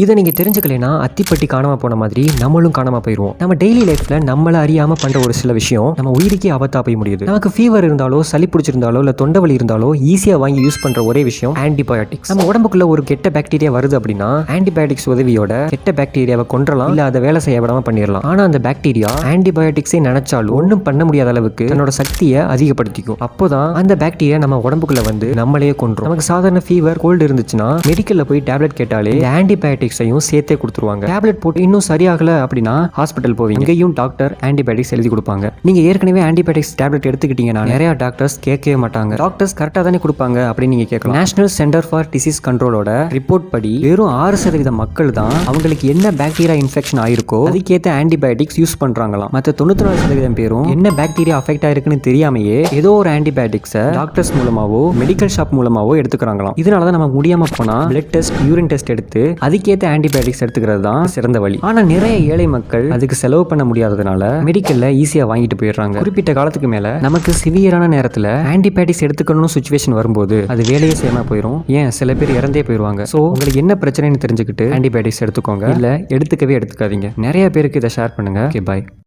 இதை நீங்க தெரிஞ்சுக்கலைன்னா அத்திப்பட்டி காணாம போன மாதிரி நம்மளும் காணாம போயிடுவோம். நம்ம டெய்லி லைஃப்ல நம்மள அறியாம பண்ற ஒரு சில விஷயம் நம்ம உயிருக்கே ஆபத்தா போய் முடியுது. நமக்கு ஃபீவர் இருந்தாலோ சளி பிடிச்சிருந்தாலோ இல்ல தொண்டை வலி இருந்தாலோ ஈஸியா வாங்கி யூஸ் பண்ற ஒரே விஷயம் ஆன்டிபயோட்டிக்ஸ். நம்ம உடம்புக்குள்ள ஒரு கெட்ட பாக்டீரியா வருது அப்படின்னா ஆன்டிபயோட்டிக்ஸ் உதவியோட கெட்ட பாக்டீரியாவை கொன்றலாம், இல்ல அதை வேலை செய்ய விடாம பண்ணிடலாம். ஆனா அந்த பாக்டீரியா ஆன்டிபயோட்டிக்ஸை நினைச்சாலும் ஒன்றும் பண்ண முடியாத அளவுக்கு தன்னோட சக்தியை அதிகப்படுத்திக்கும். அப்போதான் அந்த பாக்டீரியா நம்ம உடம்புக்குள்ள வந்து நம்மளே கொன்றும். நமக்கு சாதாரண ஃபீவர் கோல்டு இருந்துச்சுன்னா மெடிக்கல்ல போய் டேப்லெட் கேட்டாலே ஆன்டிபயோட்டிக்ஸையும் சேர்த்தே கொடுத்துருவாங்க. டேப்லெட் போட்டு இன்னும் சரியாகல அப்படின்னா ஹாஸ்பிட்டல் போவீங்க. இங்கேயும் டாக்டர் ஆன்டிபயோட்டிக்ஸ் எழுதி கொடுப்பாங்க. நீங்க ஏற்கனவே ஆன்டிபயோட்டிக்ஸ் டேப்லெட் எடுத்துக்கிட்டீங்கன்னா நிறைய டாக்டர்ஸ் கேட்கவே மாட்டாங்க. டாக்டர்ஸ் கரெக்டா தானே கொடுப்பாங்க அப்படின்னு நீங்க கேட்கலாம். நேஷனல் சென்டர் ஃபார் டிசீஸ் கண்ட்ரோலோட ரிப்போர்ட் படி வெறும் 6% மக்கள் தான் அவங்களுக்கு என்ன பாக்டீரியா இன்ஃபெக்ஷன் ஆயிருக்கோ அதுக்கேற்ற ஆன்டிபயோட்டிக்ஸ் யூஸ் பண்றாங்களாம். மற்ற 94% பேரும் என்ன பாக்டீரியா அஃபெக்ட் ஆயிருக்குன்னு தெரியாமையே ஏதோ ஒரு ஆன்டிபயோட்டிக்ஸை டாக்டர்ஸ் மூலமாவோ மெடிக்கல் ஷாப் மூலமாவோ எடுத்துக்கிறாங்களாம். இதனாலதான் நம்ம முடியாம போனா பிளட் டெஸ்ட், யூரின் டெஸ்ட் எடுத்து அதுக்கேற்ற ஆன்டிபயோட்டிக்ஸ் எடுத்துக்கிறது தான் சிறந்த வழி. ஆனா நிறைய ஏழை மக்கள் அதுக்கு செலவு பண்ண முடியாததுனால மெடிக்கல்ல ஈஸியா வாங்கிட்டு போயிடுறாங்க. குறிப்பிட்ட காலத்துக்கு மேல நமக்கு சிவியரான நேரத்துல ஆன்டிபயோட்டிக்ஸ் எடுத்துக்கணும்னு சுச்சுவேஷன் வரும்போது அது வேலையே செய்யாம போயிடும். ஏன் சில பேர் இறந்தே போயிடுவாங்க. சோ உங்களுக்கு என்ன பிரச்சனைன்னு தெரிஞ்சுக்கிட்டு ஆன்டிபயோட்டிக்ஸ் எடுத்துக்கோங்க, இல்ல எடுத்துக்கவே எடுத்துக்காதீங்க. நிறைய பேருக்கு இதை ஷேர் பண்ணுங்க. Okay, by.